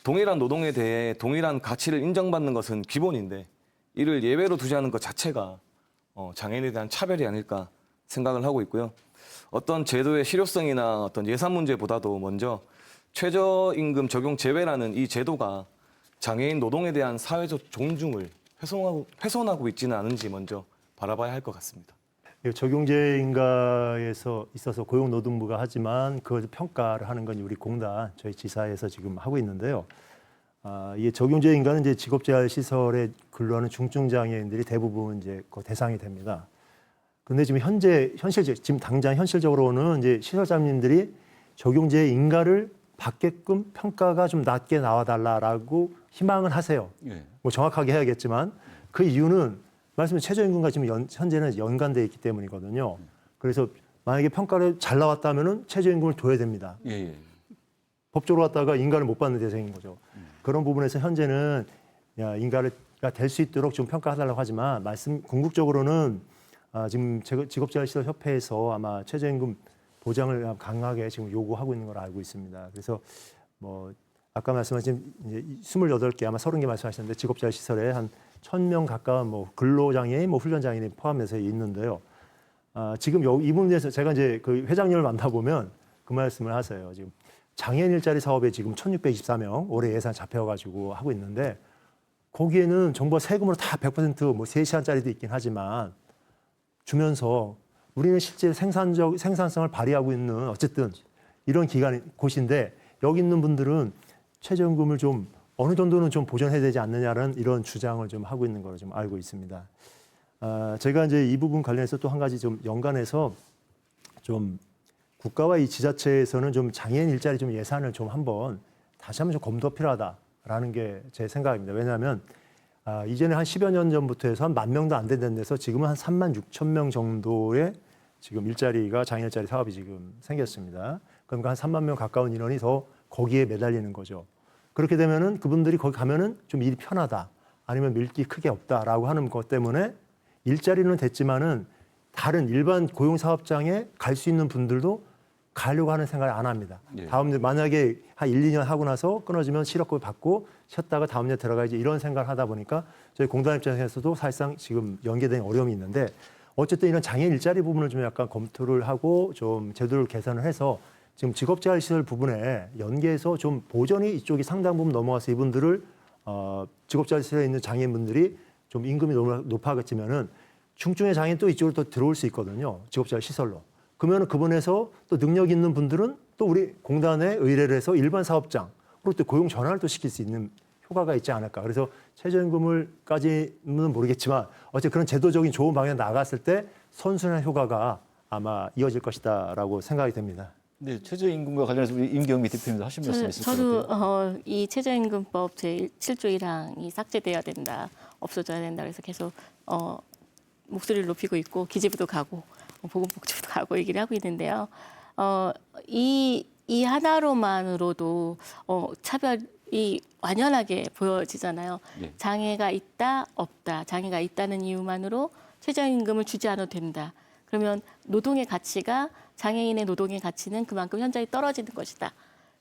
Speaker 5: 동일한 노동에 대해 동일한 가치를 인정받는 것은 기본인데 이를 예외로 두지 않은 것 자체가 장애인에 대한 차별이 아닐까 생각을 하고 있고요. 어떤 제도의 실효성이나 어떤 예산 문제보다도 먼저 최저임금 적용 제외라는 이 제도가 장애인 노동에 대한 사회적 존중을 훼손하고 있지는 않은지 먼저 바라봐야 할 것 같습니다.
Speaker 2: 적용제 인가에서 있어서 고용노동부가 하지만 그걸 평가를 하는 건 우리 공단 저희 지사에서 지금 하고 있는데요. 이게 적용제 인가는 이제 직업재활 시설에 근로하는 중증 장애인들이 대부분 이제 그 대상이 됩니다. 그런데 지금 지금 당장 현실적으로는 이제 시설장님들이 적용제 인가를 받게끔 평가가 좀 낮게 나와달라라고 희망을 하세요.
Speaker 1: 예.
Speaker 2: 뭐 정확하게 해야겠지만 그 이유는 말씀은 최저임금과 지금 현재는 연관돼 있기 때문이거든요. 그래서 만약에 평가를 잘 나왔다면은 최저임금을 둬야 됩니다.
Speaker 1: 예, 예.
Speaker 2: 법적으로 갔다가 인가를 못 받는 대상인 거죠. 그런 부분에서 현재는 인가가 될 수 있도록 좀 평가해달라고 하지만 궁극적으로는 지금 직업재활시설협회에서 아마 최저임금 보장을 강하게 지금 요구하고 있는 걸 알고 있습니다. 그래서 뭐 아까 말씀하신 이제 28개 아마 30개 말씀하셨는데 직업재활시설에 한 1,000명 가까운 뭐 근로장애인, 뭐 훈련장애인이 포함해서 있는데요. 지금 이 부분에 대해서 제가 이제 그 회장님을 만나보면 그 말씀을 하세요. 지금 장애인 일자리 사업에 지금 1,624명 올해 예산 잡혀가지고 하고 있는데 거기에는 정부가 세금으로 다 100%뭐 3시간짜리도 있긴 하지만 주면서 우리는 실제 생산성을 발휘하고 있는 어쨌든 이런 곳인데 여기 있는 분들은 최저임금을 좀 어느 정도는 좀 보전해야 되지 않느냐는 이런 주장을 좀 하고 있는 걸로 좀 알고 있습니다. 제가 이제 이 부분 관련해서 또 한 가지 좀 연관해서 좀 국가와 이 지자체에서는 좀 장애인 일자리 좀 예산을 좀 다시 한번 좀 검토 필요하다라는 게 제 생각입니다. 왜냐하면 이제는 한 10여 년 전부터 해서 한 10,000명도 안 되는 데서 지금은 한 36,000명 정도의 지금 장애인 일자리 사업이 지금 생겼습니다. 그러니까 한 3만 명 가까운 인원이 더 거기에 매달리는 거죠. 그렇게 되면은 그분들이 거기 가면은 좀 일이 편하다, 아니면 밀기 크게 없다라고 하는 것 때문에 일자리는 됐지만은 다른 일반 고용 사업장에 갈 수 있는 분들도 가려고 하는 생각을 안 합니다.
Speaker 1: 예.
Speaker 2: 다음 만약에 한 1, 2년 하고 나서 끊어지면 실업급여 받고 쉬었다가 다음 년 들어가야지 이런 생각을 하다 보니까 저희 공단 입장에서도 사실상 지금 연계된 어려움이 있는데 어쨌든 이런 장애인 일자리 부분을 좀 약간 검토를 하고 좀 제도를 개선을 해서 지금 직업재활시설 부분에 연계해서 좀 보전이 이쪽이 상당 부분 넘어가서 이분들을 직업재활시설에 있는 장애인분들이 좀 임금이 높아졌지만은 중증의 장애인 또 이쪽으로 또 들어올 수 있거든요. 직업재활시설로. 그러면 그분에서 또 능력 있는 분들은 또 우리 공단에 의뢰를 해서 일반 사업장으로 또 고용 전환을 또 시킬 수 있는 효과가 있지 않을까. 그래서 최저임금을까지는 모르겠지만 어쨌든 그런 제도적인 좋은 방향에 나갔을 때 선순환 효과가 아마 이어질 것이다라고 생각이 됩니다.
Speaker 1: 네, 최저임금과 관련해서 우리 임경미 대표님도 하신 말씀 있을 것 같아요.
Speaker 4: 저도 이 최저임금법 제7조 1항이 삭제돼야 된다, 없어져야 된다. 그래서 계속 목소리를 높이고 있고 기재부도 가고 보건복지부도 가고 얘기를 하고 있는데요. 이 하나로만으로도 차별이 완연하게 보여지잖아요.
Speaker 1: 예.
Speaker 4: 장애가 있다, 없다. 장애가 있다는 이유만으로 최저임금을 주지 않아도 된다. 그러면 노동의 가치가 장애인의 노동의 가치는 그만큼 현저히 떨어지는 것이다.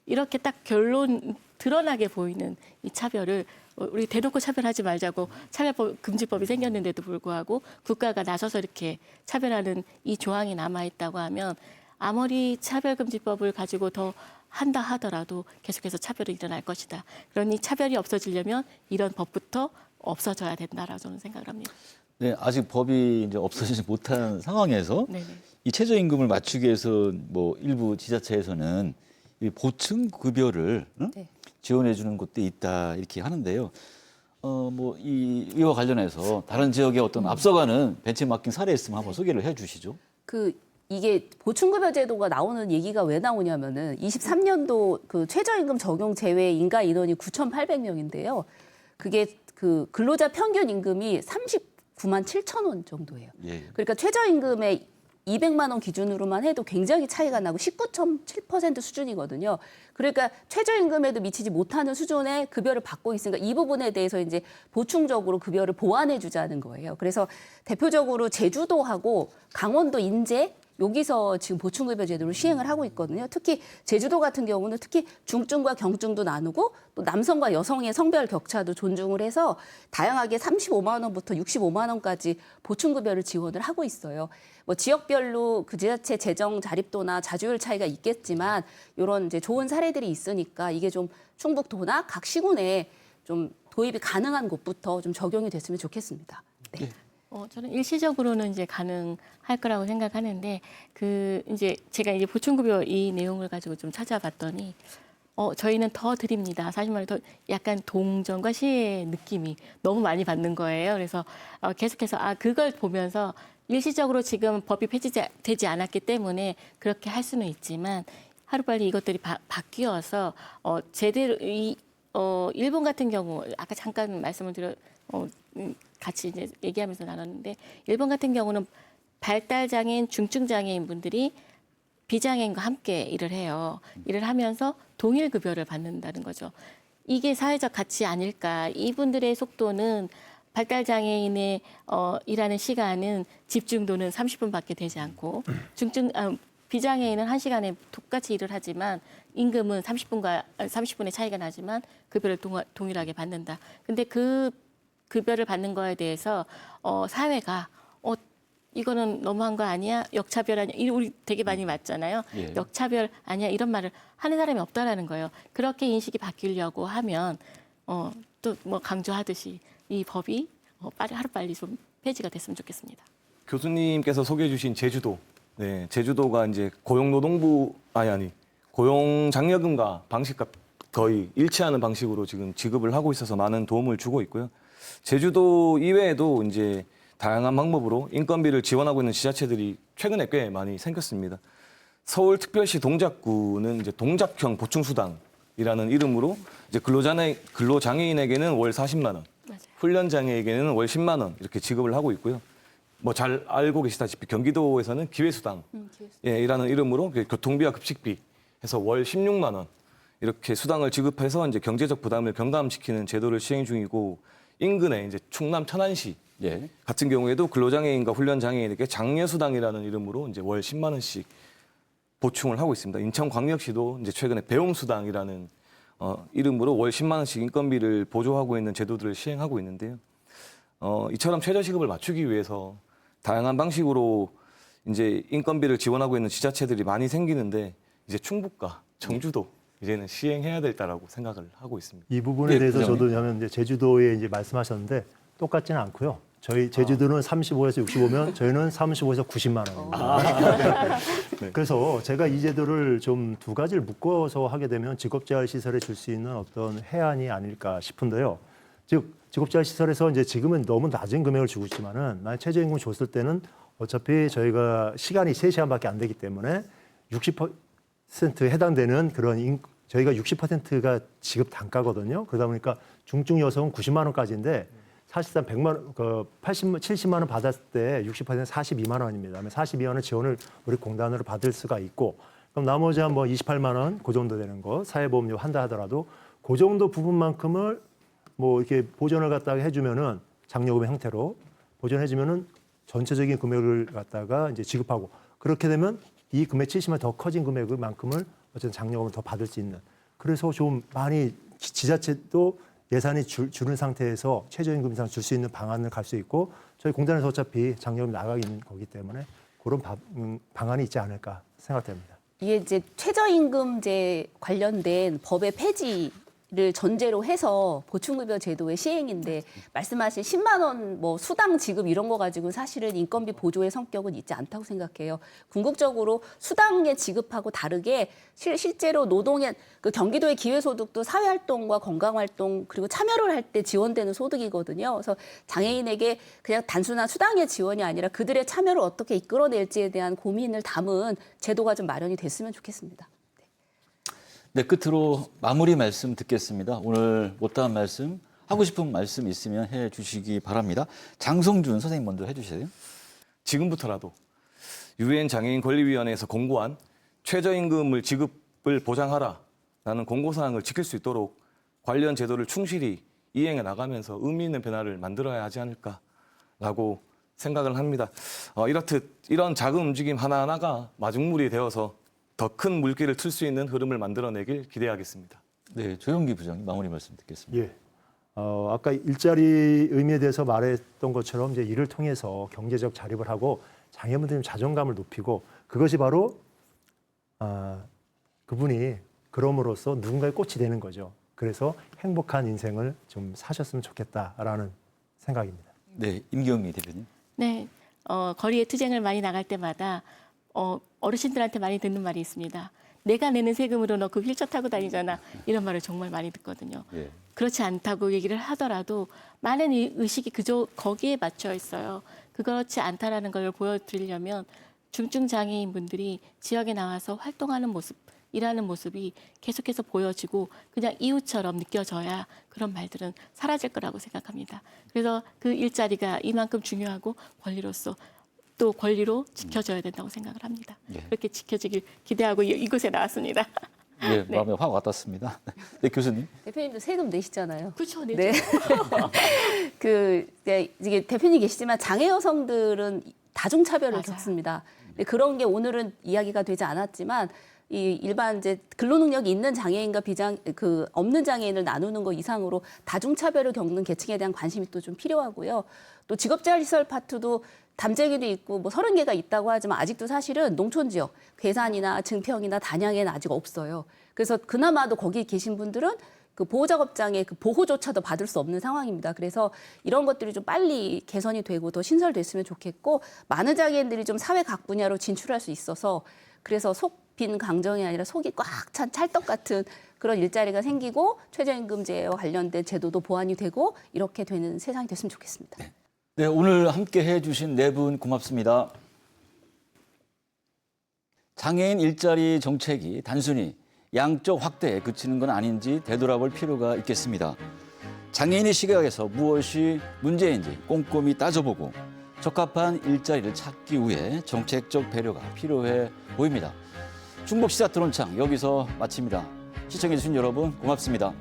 Speaker 4: 이렇게 딱 결론 드러나게 보이는 이 차별을 우리 대놓고 차별하지 말자고 차별법 금지법이 생겼는데도 불구하고 국가가 나서서 이렇게 차별하는 이 조항이 남아 있다고 하면 아무리 차별금지법을 가지고 더 한다 하더라도 계속해서 차별이 일어날 것이다. 그러니 차별이 없어지려면 이런 법부터 없어져야 된다라고 저는 생각을 합니다.
Speaker 1: 네, 아직 법이 이제 없어지지 못한 상황에서
Speaker 4: 네네.
Speaker 1: 이 최저임금을 맞추기 위해서 뭐 일부 지자체에서는 이 보충 급여를
Speaker 3: 네.
Speaker 1: 지원해 주는 곳도 있다 이렇게 하는데요. 뭐 이와 관련해서 다른 지역의 어떤 앞서가는 벤치마킹 사례 있으면 한번 소개를 해주시죠.
Speaker 3: 이게 보충급여 제도가 나오는 얘기가 왜 나오냐면은 23년도 그 최저임금 적용 제외 인가 인원이 9,800명인데요. 그게 그 근로자 평균 임금이 39만 7천 원 정도예요.
Speaker 1: 예.
Speaker 3: 그러니까 최저임금의 200만 원 기준으로만 해도 굉장히 차이가 나고 19.7% 수준이거든요. 그러니까 최저임금에도 미치지 못하는 수준의 급여를 받고 있으니까 이 부분에 대해서 이제 보충적으로 급여를 보완해 주자는 거예요. 그래서 대표적으로 제주도하고 강원도 인제 여기서 지금 보충급여 제도를 시행을 하고 있거든요. 특히 제주도 같은 경우는 특히 중증과 경증도 나누고 또 남성과 여성의 성별 격차도 존중을 해서 다양하게 35만 원부터 65만 원까지 보충급여를 지원을 하고 있어요. 뭐 지역별로 그 지자체 재정 자립도나 자주율 차이가 있겠지만 이런 이제 좋은 사례들이 있으니까 이게 좀 충북도나 각 시군에 좀 도입이 가능한 곳부터 좀 적용이 됐으면 좋겠습니다. 네.
Speaker 1: 예.
Speaker 4: 저는 일시적으로는 이제 가능할 거라고 생각하는데 이제 제가 이제 보충급여 이 내용을 가지고 좀 찾아봤더니 저희는 더 드립니다. 사실 말해 더 약간 동정과 시의 느낌이 너무 많이 받는 거예요. 그래서 계속해서 그걸 보면서 일시적으로 지금 법이 폐지되지 않았기 때문에 그렇게 할 수는 있지만 하루빨리 이것들이 바뀌어서 제대로 일본 같은 경우 아까 잠깐 말씀을 같이 이제 얘기하면서 나눴는데 일본 같은 경우는 발달장애인, 중증장애인 분들이 비장애인과 함께 일을 해요. 일을 하면서 동일 급여를 받는다는 거죠. 이게 사회적 가치 아닐까. 이분들의 속도는 발달장애인의 일하는 시간은 집중도는 30분밖에 되지 않고 비장애인은 1시간에 똑같이 일을 하지만 임금은 30분의 차이가 나지만 급여를 동일하게 받는다. 근데 그 급여를 받는 거에 대해서 사회가 이거는 너무한 거 아니야? 역차별 아니야? 우리 되게 많이 맞잖아요.
Speaker 1: 예.
Speaker 4: 역차별 아니야? 이런 말을 하는 사람이 없다라는 거예요. 그렇게 인식이 바뀌려고 하면 또 뭐 강조하듯이 이 법이 하루빨리 좀 폐지가 됐으면 좋겠습니다.
Speaker 5: 교수님께서 소개해 주신 제주도. 네, 제주도가 이제 고용장려금과 방식과 거의 일치하는 방식으로 지금 지급을 하고 있어서 많은 도움을 주고 있고요. 제주도 이외에도 이제 다양한 방법으로 인건비를 지원하고 있는 지자체들이 최근에 꽤 많이 생겼습니다. 서울특별시 동작구는 이제 동작형 보충수당이라는 이름으로 이제 근로장애인에게는 월 40만 원,
Speaker 4: 맞아요.
Speaker 5: 훈련장애에게는 월 10만 원 이렇게 지급을 하고 있고요. 뭐 잘 알고 계시다시피 경기도에서는 기회수당 이라는 이름으로 교통비와 급식비 해서 월 16만 원 이렇게 수당을 지급해서 이제 경제적 부담을 경감시키는 제도를 시행 중이고 인근의 이제 충남 천안시
Speaker 1: 예.
Speaker 5: 같은 경우에도 근로장애인과 훈련장애인에게 장려수당이라는 이름으로 이제 월 10만 원씩 보충을 하고 있습니다. 인천광역시도 이제 최근에 배움수당이라는 이름으로 월 10만 원씩 인건비를 보조하고 있는 제도들을 시행하고 있는데요. 이처럼 최저시급을 맞추기 위해서 다양한 방식으로 이제 인건비를 지원하고 있는 지자체들이 많이 생기는데 이제 충북과 청주도 이제는 시행해야 될다라고 생각을 하고 있습니다.
Speaker 2: 이 부분에
Speaker 1: 예,
Speaker 2: 대해서
Speaker 1: 부장님.
Speaker 2: 저도 하면 이제 제주도에 이제 말씀하셨는데 똑같지는 않고요. 저희 제주도는 35에서 65면 저희는 35에서 90만 원입니다. 그래서 제가 이 제도를 좀 두 가지를 묶어서 하게 되면 직업재활 시설에 줄 수 있는 어떤 해안이 아닐까 싶은데요. 즉 직업재활 시설에서 이제 지금은 너무 낮은 금액을 주고 있지만은 만약 최저임금 줬을 때는 어차피 저희가 시간이 3시간밖에 안 되기 때문에 60%에 해당되는 그런 저희가 60%가 지급 단가거든요. 그러다 보니까 중증 여성은 90만 원까지인데 사실상 100만 원, 70만 원 받았을 때 60%는 42만 원입니다. 42만 원 지원을 우리 공단으로 받을 수가 있고 그럼 나머지 한 뭐 28만 원 그 정도 되는 거 사회보험료 한다 하더라도 그 정도 부분만큼을 뭐 이렇게 보전을 갖다가 해주면은 장려금의 형태로 보전해주면은 전체적인 금액을 갖다가 이제 지급하고 그렇게 되면 이 금액 70만 더 커진 금액만큼을 어쨌든 장려금을 더 받을 수 있는 그래서 좀 많이 지자체도 예산이 주는 상태에서 최저임금 이상 줄 수 있는 방안을 갈 수 있고 저희 공단에서 어차피 장려금이 나가 있는 거기 때문에 그런 방안이 있지 않을까 생각됩니다.
Speaker 3: 이게 이제 최저임금제 관련된 법의 폐지를 전제로 해서 보충급여 제도의 시행인데 말씀하신 10만 원 뭐 수당 지급 이런 거 가지고 사실은 인건비 보조의 성격은 있지 않다고 생각해요. 궁극적으로 수당의 지급하고 다르게 실제로 노동의 그 경기도의 기회소득도 사회활동과 건강활동 그리고 참여를 할 때 지원되는 소득이거든요. 그래서 장애인에게 그냥 단순한 수당의 지원이 아니라 그들의 참여를 어떻게 이끌어낼지에 대한 고민을 담은 제도가 좀 마련이 됐으면 좋겠습니다.
Speaker 1: 네, 끝으로 마무리 말씀 듣겠습니다. 오늘 못다한 말씀, 하고 싶은 말씀 있으면 해 주시기 바랍니다. 장성준 선생님 먼저 해 주세요.
Speaker 5: 지금부터라도 유엔 장애인 권리위원회에서 공고한 최저임금을 지급을 보장하라라는 공고사항을 지킬 수 있도록 관련 제도를 충실히 이행해 나가면서 의미 있는 변화를 만들어야 하지 않을까라고 생각을 합니다. 이렇듯 이런 작은 움직임 하나하나가 마중물이 되어서 더 큰 물길을 틀 수 있는 흐름을 만들어내길 기대하겠습니다.
Speaker 1: 네, 조영기 부장님 마무리 말씀 듣겠습니다.
Speaker 2: 예. 아까 일자리 의미에 대해서 말했던 것처럼 이제 이를 통해서 경제적 자립을 하고 장애인분들의 자존감을 높이고 그것이 바로 그분이 그럼으로써 누군가의 꽃이 되는 거죠. 그래서 행복한 인생을 좀 사셨으면 좋겠다라는 생각입니다.
Speaker 1: 네, 임경미 대표님.
Speaker 4: 네, 거리에 투쟁을 많이 나갈 때마다 어르신들한테 많이 듣는 말이 있습니다. 내가 내는 세금으로 너 그 휠체어 타고 다니잖아. 이런 말을 정말 많이 듣거든요.
Speaker 1: 예.
Speaker 4: 그렇지 않다고 얘기를 하더라도 많은 의식이 거기에 맞춰 있어요. 그렇지 않다라는 걸 보여드리려면 중증 장애인 분들이 지역에 나와서 활동하는 모습, 일하는 모습이 계속해서 보여지고 그냥 이웃처럼 느껴져야 그런 말들은 사라질 거라고 생각합니다. 그래서 그 일자리가 이만큼 중요하고 권리로서 또 권리로 지켜져야 된다고 생각을 합니다.
Speaker 1: 예.
Speaker 4: 그렇게 지켜지길 기대하고 이곳에 나왔습니다.
Speaker 1: 예,
Speaker 4: 네.
Speaker 1: 마음에 확 와닿습니다. 네, 교수님.
Speaker 3: 대표님도 세금 내시잖아요.
Speaker 4: 그렇죠, 네.
Speaker 3: 네. 이게 대표님 계시지만 장애 여성들은 다중차별을
Speaker 4: 맞아요.
Speaker 3: 겪습니다. 근데 그런 게 오늘은 이야기가 되지 않았지만 이 일반 이제 근로능력이 있는 장애인과 없는 장애인을 나누는 것 이상으로 다중차별을 겪는 계층에 대한 관심이 또 좀 필요하고요. 또 직업재활시설 파트도 담재기도 있고 뭐 30개가 있다고 하지만 아직도 사실은 농촌 지역, 괴산이나 증평이나 단양에는 아직 없어요. 그래서 그나마도 거기 계신 분들은 그 보호작업장의 그 보호조차도 받을 수 없는 상황입니다. 그래서 이런 것들이 좀 빨리 개선이 되고 더 신설됐으면 좋겠고 많은 장애인들이 좀 사회 각 분야로 진출할 수 있어서 그래서 속 빈 강정이 아니라 속이 꽉 찬 찰떡 같은 그런 일자리가 생기고 최저임금제와 관련된 제도도 보완이 되고 이렇게 되는 세상이 됐으면 좋겠습니다.
Speaker 1: 네, 오늘 함께 해주신 네 분 고맙습니다. 장애인 일자리 정책이 단순히 양적 확대에 그치는 건 아닌지 되돌아볼 필요가 있겠습니다. 장애인의 시각에서 무엇이 문제인지 꼼꼼히 따져보고 적합한 일자리를 찾기 위해 정책적 배려가 필요해 보입니다. 충북 시사 토론창 여기서 마칩니다. 시청해주신 여러분 고맙습니다.